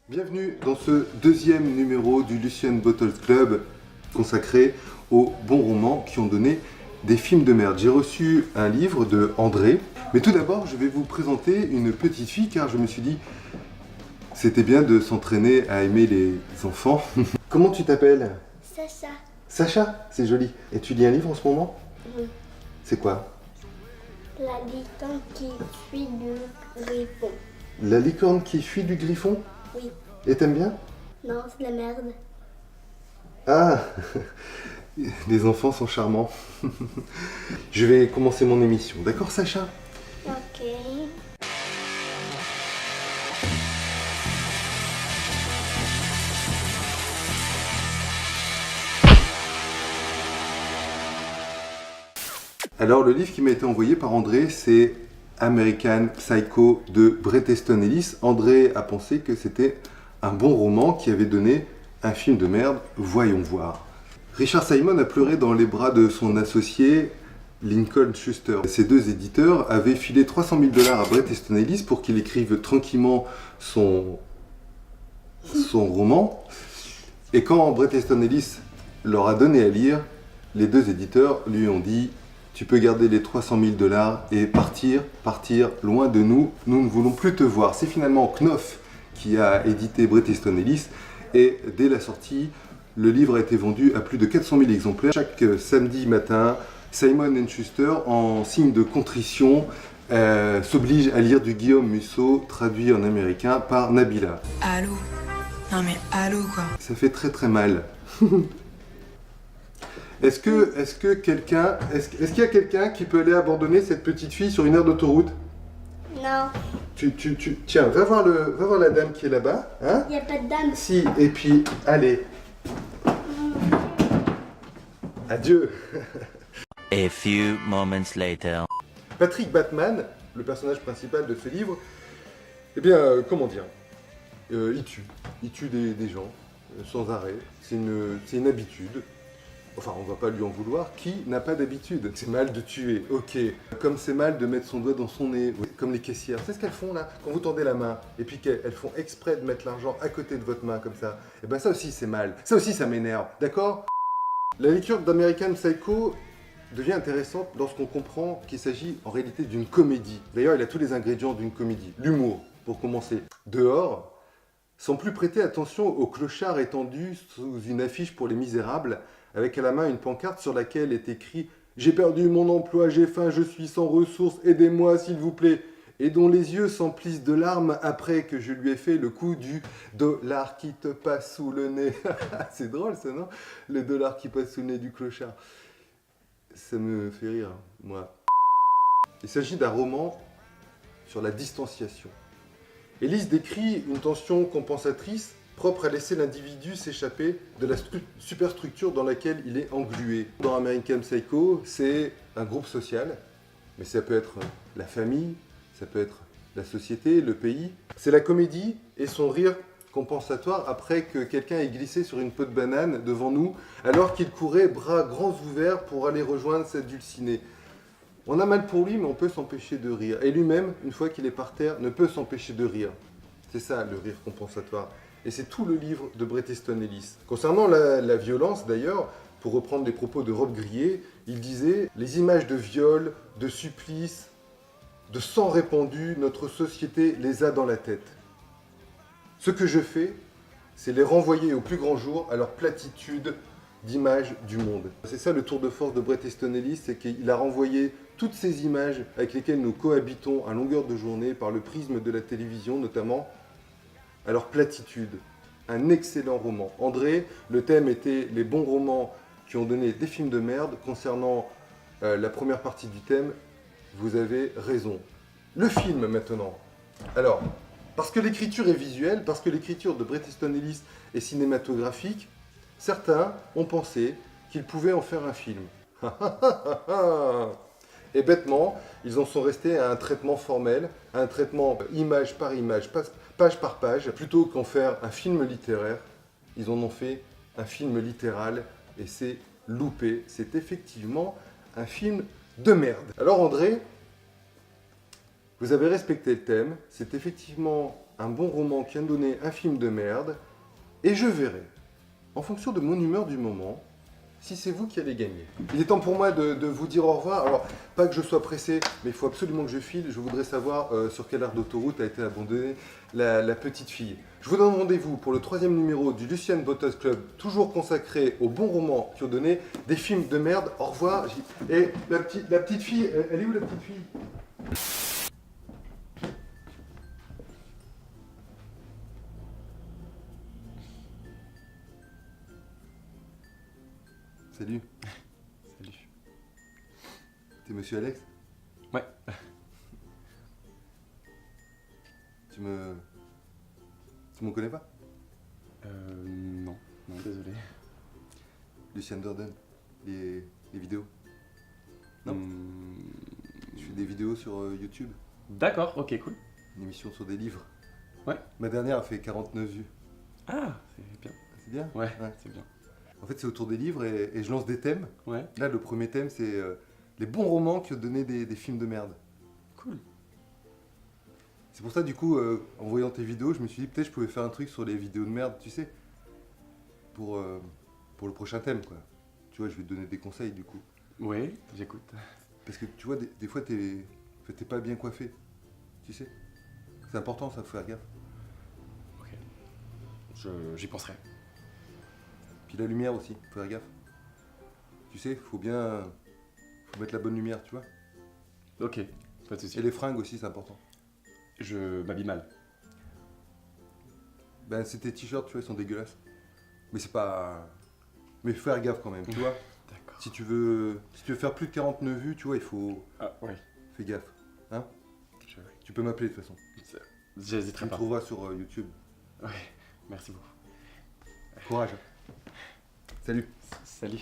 Bienvenue dans ce deuxième numéro du Lucien Bottles Club consacré aux bons romans qui ont donné des films de merde. J'ai reçu un livre de André, mais tout d'abord je vais vous présenter une petite fille car je me suis dit c'était bien de s'entraîner à aimer les enfants. Comment tu t'appelles? Sacha. Sacha, c'est joli. Et tu lis un livre en ce moment? Oui. C'est quoi? La licorne qui fuit du griffon. La licorne qui fuit du griffon? Oui. Et t'aimes bien? Non, c'est de la merde. Ah, les enfants sont charmants. Je vais commencer mon émission. D'accord, Sacha? Ok. Alors, le livre qui m'a été envoyé par André, c'est American Psycho de Bret Easton Ellis. André a pensé que c'était un bon roman qui avait donné un film de merde. Voyons voir. Richard Simon a pleuré dans les bras de son associé Lincoln Schuster. Ces deux éditeurs avaient filé $300 000 à Bret Easton Ellis pour qu'il écrive tranquillement son roman. Et quand Bret Easton Ellis leur a donné à lire, les deux éditeurs lui ont dit: tu peux garder les $300 000 et partir loin de nous, nous ne voulons plus te voir. C'est finalement Knopf qui a édité Bret Easton Ellis et dès la sortie, le livre a été vendu à plus de 400 000 exemplaires. Chaque samedi matin, Simon & Schuster, en signe de contrition, s'oblige à lire du Guillaume Musso, traduit en américain par Nabila. Allô? Non mais allô quoi. Ça fait très très mal. Est-ce qu'il y a quelqu'un qui peut aller abandonner cette petite fille sur une aire d'autoroute? Non, Tiens, va voir la dame qui est là-bas, hein? il n'y a pas de dame. Si, et puis, allez. Adieu. A few moments later. Patrick Bateman, le personnage principal de ce livre, eh bien, comment dire, il tue des gens sans arrêt. C'est une habitude. Enfin, on va pas lui en vouloir. Qui n'a pas d'habitude? C'est mal de tuer, ok. Comme c'est mal de mettre son doigt dans son nez, comme les caissières. C'est ce qu'elles font là, quand vous tendez la main, et puis qu'elles font exprès de mettre l'argent à côté de votre main, comme ça. Et ben ça aussi c'est mal. Ça aussi ça m'énerve, d'accord? La lecture d'American Psycho devient intéressante lorsqu'on comprend qu'il s'agit en réalité d'une comédie. D'ailleurs, il a tous les ingrédients d'une comédie. L'humour, pour commencer. Dehors, sans plus prêter attention au clochard étendu sous une affiche pour les misérables, avec à la main une pancarte sur laquelle est écrit « J'ai perdu mon emploi, j'ai faim, je suis sans ressources, aidez-moi s'il vous plaît » et dont les yeux s'emplissent de larmes après que je lui ai fait le coup du dollar qui te passe sous le nez. C'est drôle ça, non? Le dollar qui passe sous le nez du clochard. Ça me fait rire, moi. Il s'agit d'un roman sur la distanciation. Ellis décrit une tension compensatrice propre à laisser l'individu s'échapper de la superstructure dans laquelle il est englué. Dans American Psycho, c'est un groupe social, mais ça peut être la famille, ça peut être la société, le pays. C'est la comédie et son rire compensatoire après que quelqu'un ait glissé sur une peau de banane devant nous, alors qu'il courait bras grands ouverts pour aller rejoindre cette dulcinée. On a mal pour lui, mais on peut s'empêcher de rire. Et lui-même, une fois qu'il est par terre, ne peut s'empêcher de rire. C'est ça, le rire compensatoire. Et c'est tout le livre de Bret Easton Ellis. Concernant la violence, d'ailleurs, pour reprendre les propos de Rob Grillet, il disait « Les images de viol, de supplice, de sang répandu, notre société les a dans la tête. Ce que je fais, c'est les renvoyer au plus grand jour à leur platitude d'images du monde. » C'est ça le tour de force de Bret Easton Ellis, c'est qu'il a renvoyé toutes ces images avec lesquelles nous cohabitons à longueur de journée par le prisme de la télévision notamment, à leur platitude. Un excellent roman. André, le thème était les bons romans qui ont donné des films de merde. Concernant la première partie du thème, vous avez raison. Le film maintenant. Alors, parce que l'écriture est visuelle, parce que l'écriture de Bret Easton Ellis est cinématographique, certains ont pensé qu'ils pouvaient en faire un film. Et bêtement, ils en sont restés à un traitement formel, à un traitement image par image, page par page. Plutôt qu'en faire un film littéraire, ils en ont fait un film littéral et c'est loupé. C'est effectivement un film de merde. Alors André, vous avez respecté le thème, c'est effectivement un bon roman qui a donné un film de merde, et je verrai, en fonction de mon humeur du moment, si c'est vous qui allez gagner. Il est temps pour moi de vous dire au revoir. Alors, pas que je sois pressé, mais il faut absolument que je file. Je voudrais savoir sur quelle aire d'autoroute a été abandonnée la petite fille. Je vous donne rendez-vous pour le 3e numéro du Lucien Bottas Club, toujours consacré aux bons romans qui ont donné des films de merde. Au revoir. Et la petite fille, elle est où la petite fille? Salut. Salut. T'es monsieur Alex? Ouais. Tu me connais pas? Non, désolé. Lucien Durden, les vidéos. Non. Je fais des vidéos sur YouTube, D'accord, ok, cool. une émission sur des livres. Ouais. Ma dernière a fait 49 vues. Ah, c'est bien. C'est bien? Ouais, c'est bien. En fait, c'est autour des livres et je lance des thèmes. Ouais, Là, le premier thème, c'est les bons romans qui ont donné des films de merde. cool. C'est pour ça, du coup, en voyant tes vidéos, je me suis dit peut-être je pouvais faire un truc sur les vidéos de merde, tu sais, pour le prochain thème, quoi. Tu vois, je vais te donner des conseils, du coup. Oui, j'écoute. Parce que, tu vois, des fois, t'es pas bien coiffé, tu sais. C'est important, ça, faut faire gaffe. Ok. J'y penserai. Puis la lumière aussi, faut faire gaffe. Tu sais, faut mettre la bonne lumière, tu vois. Ok, pas de soucis. Et les fringues aussi, c'est important. Je m'habille mal. Ben, c'est tes t-shirts, tu vois, ils sont dégueulasses. Mais c'est pas... Mais faut faire gaffe quand même, tu vois. D'accord. Si tu veux faire plus de 49 vues, tu vois, il faut... Ah, oui. Fais gaffe. Hein? Je... Tu peux m'appeler de toute façon. Tu J'hésiterai me pas. trouveras sur YouTube. Ouais, merci beaucoup. Courage. Salut. Salut.